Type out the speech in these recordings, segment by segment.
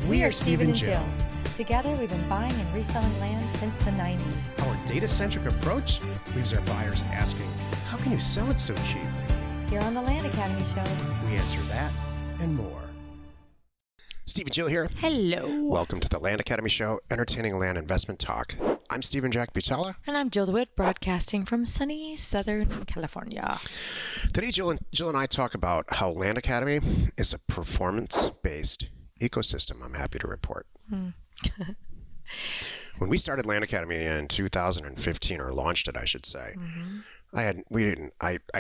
We are Steve and Jill. Together, we've been buying and reselling land since the 90s. Our data-centric approach leaves our buyers asking, how can you sell it so cheap? Here on the Land Academy Show, We answer that and more. Steve and Jill here. hello. Welcome to the Land Academy Show, entertaining land investment talk. I'm Stephen Jack Butala. And I'm Jill DeWitt, broadcasting from sunny Southern California. Today, Jill and I talk about how Land Academy is a performance-based ecosystem, I'm happy to report. When we started Land Academy in 2015, or launched it, I should say, I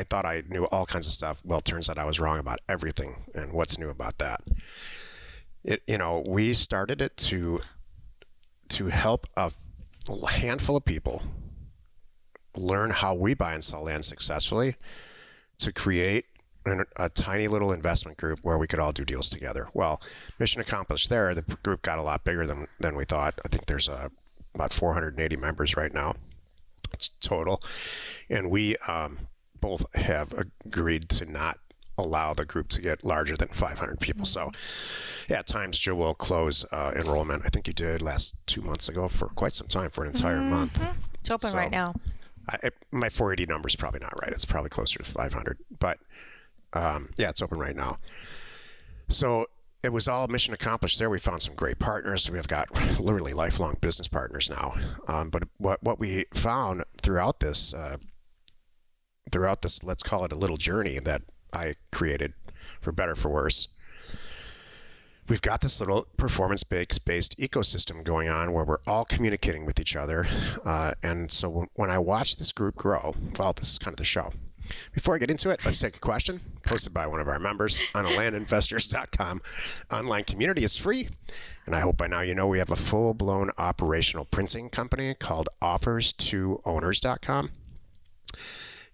thought I knew all kinds of stuff. Well, it turns out I was wrong about everything. And what's new about that? We started it to help a handful of people learn how we buy and sell land successfully, to create a tiny little investment group where we could all do deals together. Well, mission accomplished there. The group got a lot bigger than we thought. I think there's about 480 members right now. It's total. And we both have agreed to not allow the group to get larger than 500 people. So at times Joe will close enrollment. I think you did last 2 months ago for quite some time, for an entire month. It's open right now. My 480 number is probably not right. It's probably closer to 500. But it's open right now. So it was all mission accomplished there. We found some great partners. We've got literally lifelong business partners now. But what we found throughout this, let's call it a little journey that I created, for better, for worse, we've got this little performance-based ecosystem going on where we're all communicating with each other. And so when I watch this group grow, well, this is kind of the show. Before I get into it, let's take a question posted by one of our members on landinvestors.com. Online community is free. And I hope by now you know we have a full-blown operational printing company called offers2owners.com.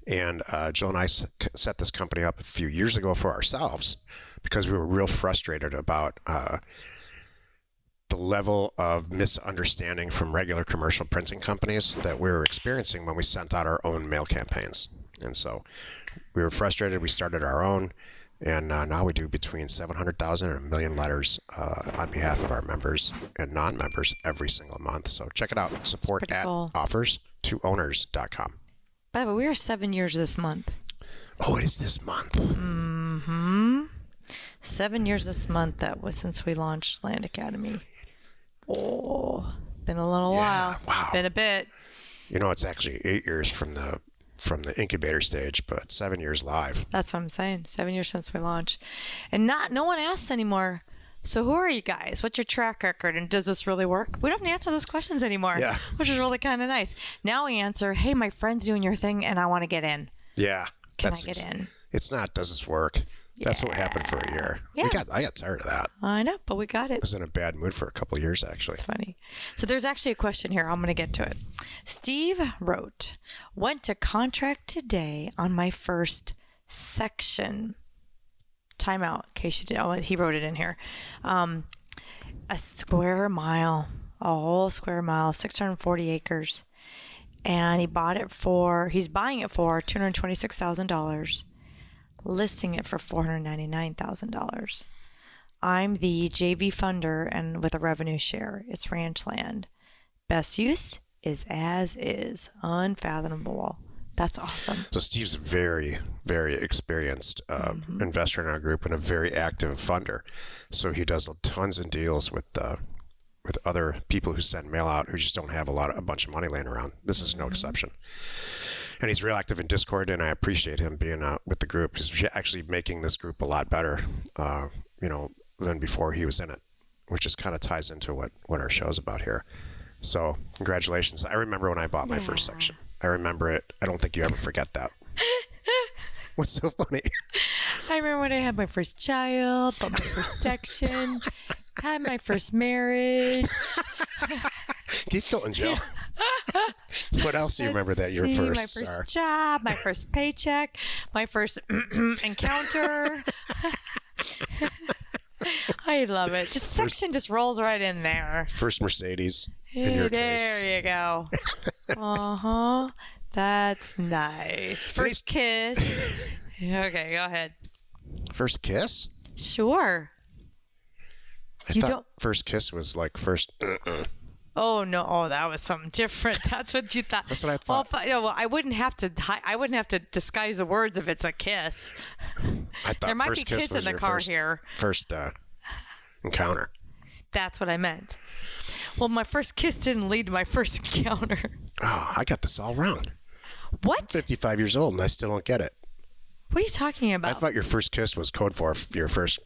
And Jill and I set this company up a few years ago for ourselves because we were real frustrated about the level of misunderstanding from regular commercial printing companies that we were experiencing when we sent out our own mail campaigns. And so we were frustrated. We started our own, and now we do between 700,000 and 1 million letters on behalf of our members and non-members every single month. So check it out. Support at offers2owners.com. By the way, we are 7 years this month. Oh, it is this month. 7 years this month. That was since we launched Land Academy. Oh, been a little while. Wow. Been a bit. It's actually 8 years from the incubator stage, but 7 years live. That's what I'm saying. 7 years since we launched. And no one asks anymore, so who are you guys? What's your track record? And does this really work? We don't have to answer those questions anymore, which is really kind of nice. Now we answer, hey, my friend's doing your thing and I want to get in. Yeah. Can I get in? It's not, does this work? That's what happened for a year. Yeah. I got tired of that. I know, but we got it. I was in a bad mood for a couple of years, actually. It's funny. So there's actually a question here. I'm going to get to it. Steve wrote, went to contract today on my first section. Timeout, in case you did. Oh, he wrote it in here. A whole square mile, 640 acres. And he's buying it for $226,000, listing it for $499,000. I'm the JV funder and with a revenue share. It's ranch land. Best use is as is. Unfathomable. That's awesome. So Steve's a very, very experienced investor in our group and a very active funder. So he does tons of deals with other people who send mail out who just don't have a bunch of money laying around. This is no exception. And he's real active in Discord, and I appreciate him being with the group. He's actually making this group a lot better, than before he was in it, which just kind of ties into what our show's about here. So congratulations. I remember when I bought my first section. I remember it. I don't think you ever forget that. What's so funny? I remember when I had my first child, bought my first section, had my first marriage. Keep going, Jill. What else do you remember that your first? My first job, my first paycheck, my first encounter. I love it. Just section just rolls right in there. First Mercedes. There you go. That's nice. First kiss. Okay, go ahead. First kiss? Sure. I thought first kiss was like first. Oh no! Oh, that was something different. That's what you thought. That's what I thought. Well, I wouldn't have to. I wouldn't have to disguise the words if it's a kiss. I thought there might first be kiss kids was in the your car here. First encounter. That's what I meant. Well, my first kiss didn't lead to my first encounter. Oh, I got this all wrong. What? I'm 55 years old and I still don't get it. What are you talking about? I thought your first kiss was code for your first.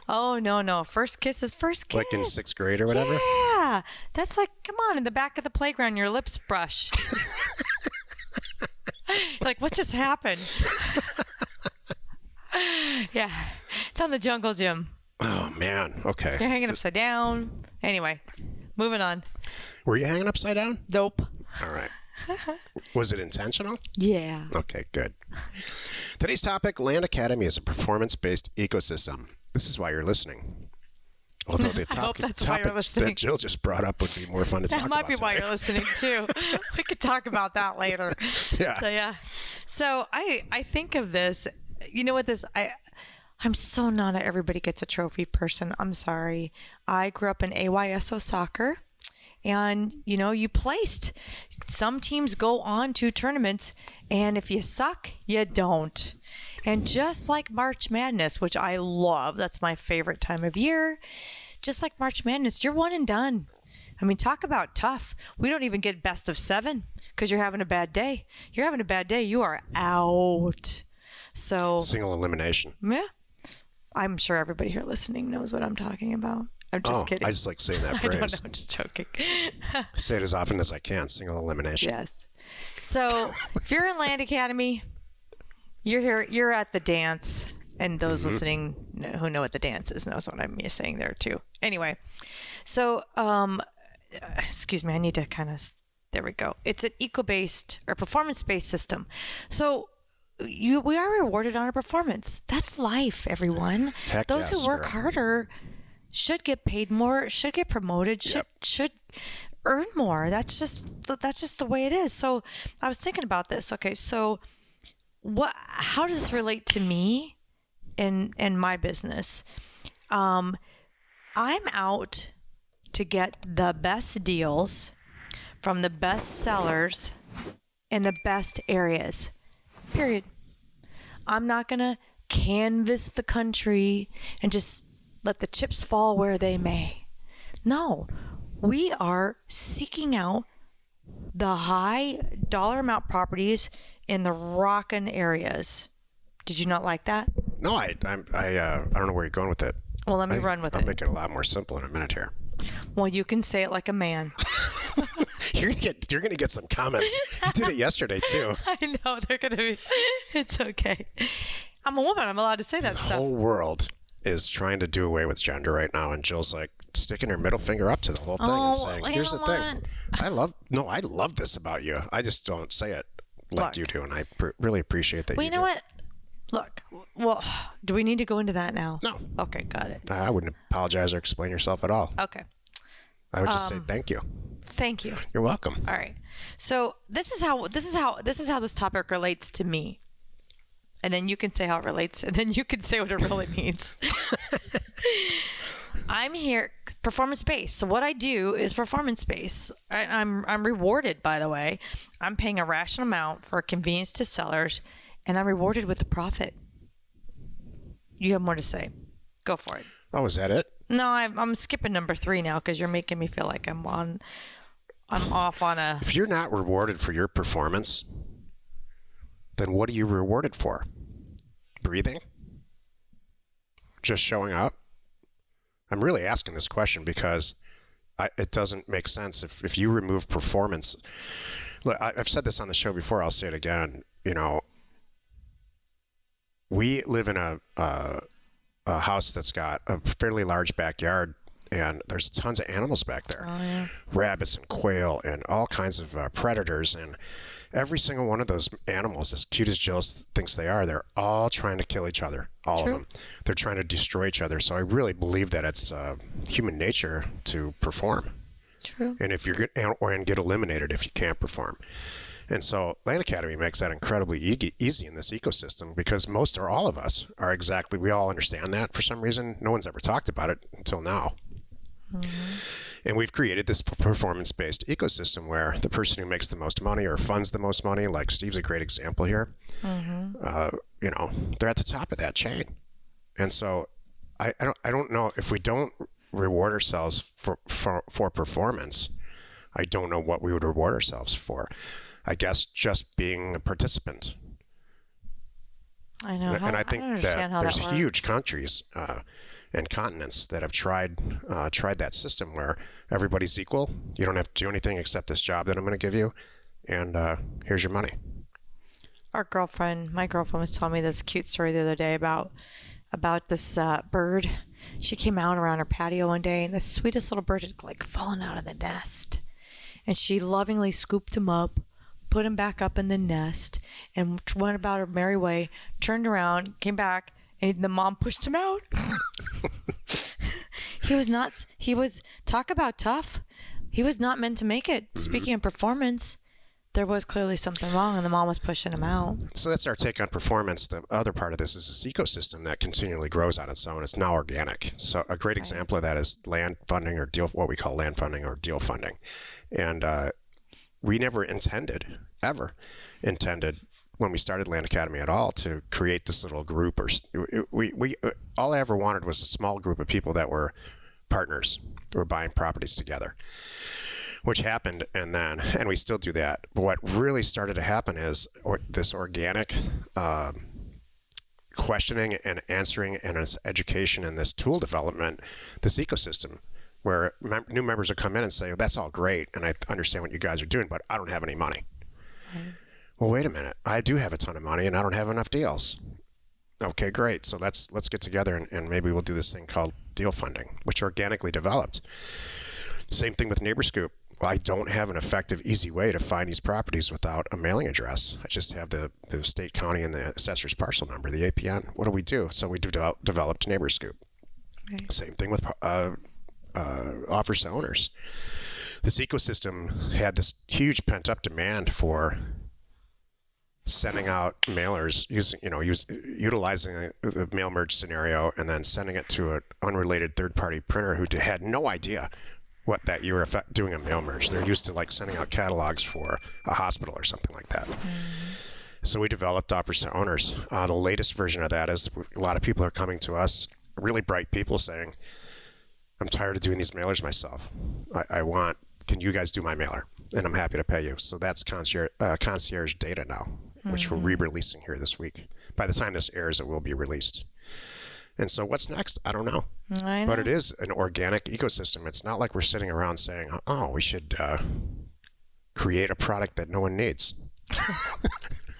Oh, no. First kiss is first kiss. Like in 6th grade or whatever? Yeah. That's like, come on, in the back of the playground, your lips brush. Like, what just happened? Yeah. It's on the jungle gym. Oh, man. Okay. You're hanging upside down. Anyway, moving on. Were you hanging upside down? Nope. All right. Was it intentional? Yeah. Okay, good. Today's topic, Land Academy is a performance-based ecosystem. This is why you're listening. Although the I hope that's topic why you're listening. that Jill just brought up would be more fun to talk That about might be why today. you're listening, too. We could talk about that later. Yeah. So I think of this, you know what I'm so not a everybody gets a trophy person. I'm sorry. I grew up in AYSO soccer. And, you placed. Some teams go on to tournaments, and if you suck, you don't. And just like March Madness, which I love, that's my favorite time of year, just like March Madness, you're one and done. I mean, talk about tough. We don't even get best of 7 because you're having a bad day. You're having a bad day, you are out. So Single elimination. yeah, I'm sure everybody here listening knows what I'm talking about. I'm just kidding. I just like saying that I phrase. don't know, I'm just joking. Say it as often as I can. Single elimination. Yes. So if you're in Land Academy, you're here, you're at the dance, and those listening who know what the dance is knows what I'm saying there too. Anyway, so excuse me, I need to there we go. It's an eco-based or performance-based system. So we are rewarded on our performance. That's life, everyone. Heck Those yes, who work girl. harder should get paid more, should get promoted, should earn more. That's just the way it is. So I was thinking about this. Okay, so how does this relate to me in my business? I'm out to get the best deals from the best sellers in the best areas. Period. I'm not going to canvas the country and just let the chips fall where they may. No, we are seeking out the high dollar amount properties in the rockin' areas. Did you not like that? No, I don't know where you're going with it. Well, let me run with I'll it. make it a lot more simple in a minute here. Well, you can say it like a man. You're gonna get some comments. You did it yesterday too. I know they're gonna be. It's okay. I'm a woman. I'm allowed to say that The stuff. whole world is trying to do away with gender right now, and Jill's like sticking her middle finger up to the whole thing and saying, "Here's the thing. I love this about you. I just don't say it like you do, and I really appreciate that." Well, you know what? Look. Well, do we need to go into that now? No. Okay, got it. I wouldn't apologize or explain yourself at all. Okay. I would just say thank you. Thank you. You're welcome. All right. So this is how this topic relates to me. And then you can say how it relates, and then you can say what it really means. I'm here performance-based. So what I do is performance-based. I'm rewarded, by the way. I'm paying a rational amount for convenience to sellers, and I'm rewarded with a profit. You have more to say. Go for it. Oh, is that it? No, I'm skipping number 3 now because you're making me feel like I'm off on a. If you're not rewarded for your performance, then what are you rewarded for? Breathing? Just showing up? I'm really asking this question because it doesn't make sense if you remove performance. Look, I've said this on the show before. I'll say it again. We live in a house that's got a fairly large backyard, and there's tons of animals back there. Oh, yeah. Rabbits and quail and all kinds of predators, and every single one of those animals, as cute as Jill thinks they are, they're all trying to kill each other. All True. of them. They're trying to destroy each other. So I really believe that it's human nature to perform. True. And if you're and get eliminated if you can't perform. And so Land Academy makes that incredibly easy in this ecosystem because most or all of us are we all understand that for some reason. No one's ever talked about it until now. And we've created this performance-based ecosystem where the person who makes the most money or funds the most money, like Steve's a great example here, they're at the top of that chain. And so I don't know if we don't reward ourselves for performance. I don't know what we would reward ourselves for. I guess just being a participant. I know. And I think that there's that huge countries and continents that have tried that system where everybody's equal. You don't have to do anything except this job that I'm going to give you, and here's your money. My girlfriend was telling me this cute story the other day about this bird. She came out around her patio one day, and the sweetest little bird had like fallen out of the nest, and she lovingly scooped him up, put him back up in the nest, and went about her merry way. Turned around, came back, and the mom pushed him out. He was talk about tough. He was not meant to make it. Speaking of performance, there was clearly something wrong, and the mom was pushing him out. So that's our take on performance. The other part of this is this ecosystem that continually grows on its own. It's now organic. So a great example of that is land funding or what we call land funding or deal funding. And we never ever intended when we started Land Academy at all to create this little group, or we all I ever wanted was a small group of people that were partners who were buying properties together, which happened, and we still do that. But what really started to happen is this organic questioning and answering and this education and this tool development, this ecosystem where new members will come in and say, that's all great, and I understand what you guys are doing, but I don't have any money. Right. Well, wait a minute. I do have a ton of money, and I don't have enough deals. Okay, great. So let's get together, and maybe we'll do this thing called deal funding, which organically developed. Same thing with NeighborScoop. Well, I don't have an effective, easy way to find these properties without a mailing address. I just have the state, county, and the assessor's parcel number, the APN. What do we do? So we developed NeighborScoop. Okay. Same thing with offers to owners. This ecosystem had this huge pent-up demand for sending out mailers, utilizing the mail merge scenario, and then sending it to an unrelated third-party printer who had no idea that you were doing a mail merge. They're used to like sending out catalogs for a hospital or something like that. So we developed offers to owners. The latest version of that is a lot of people are coming to us, really bright people, saying, I'm tired of doing these mailers myself. Can you guys do my mailer? And I'm happy to pay you. So that's concierge data now, which we're re-releasing here this week. By the time this airs, it will be released. And so what's next? I don't know. But it is an organic ecosystem. It's not like we're sitting around saying, we should create a product that no one needs.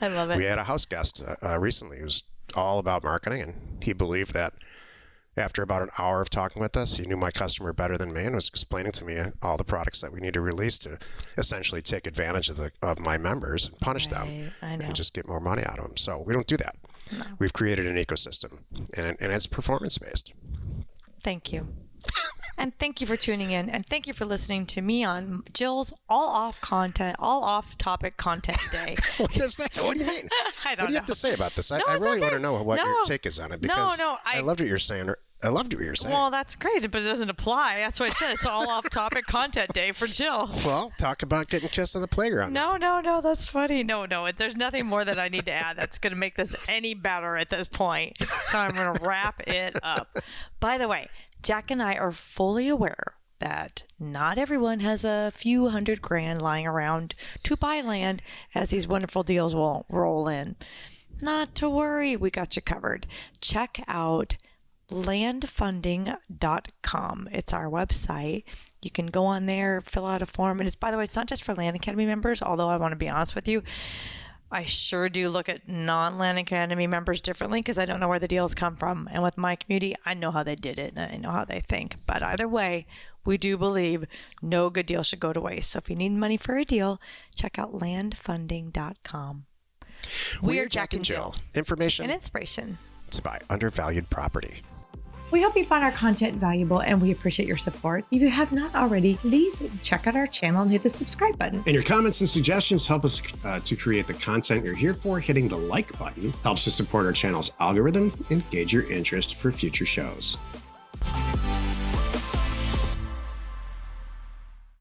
I love it. We had a house guest recently who was all about marketing, and he believed that after about an hour of talking with us, he knew my customer better than me and was explaining to me all the products that we need to release to essentially take advantage of my members and punish them and just get more money out of them. So we don't do that. No. We've created an ecosystem, and it's performance-based. Thank you. And thank you for tuning in, and thank you for listening to me on Jill's all off-topic content day. What is that? What do you mean? I don't know. What do you have to say about this? I really want to know what your take is on it, because I loved what you're saying. I loved what you were saying. Well, that's great, but it doesn't apply. That's what I said. It's all off-topic content day for Jill. Well, talk about getting kissed on the playground. No, that's funny. No, there's nothing more that I need to add that's going to make this any better at this point. So I'm going to wrap it up. By the way, Jack and I are fully aware that not everyone has a few $100,000 lying around to buy land as these wonderful deals will roll in. Not to worry, we got you covered. Check out landfunding.com. It's our website. You can go on there, fill out a form. And by the way, it's not just for Land Academy members, although I want to be honest with you, I sure do look at non-Land Academy members differently because I don't know where the deals come from. And with my community, I know how they did it and I know how they think. But either way, we do believe no good deal should go to waste. So if you need money for a deal, check out landfunding.com. We are Jack and Jill. Information and inspiration to buy undervalued property. We hope you find our content valuable and we appreciate your support. If you have not already, please check out our channel and hit the subscribe button. And your comments and suggestions help us to create the content you're here for. Hitting the like button helps to support our channel's algorithm and gauge your interest for future shows.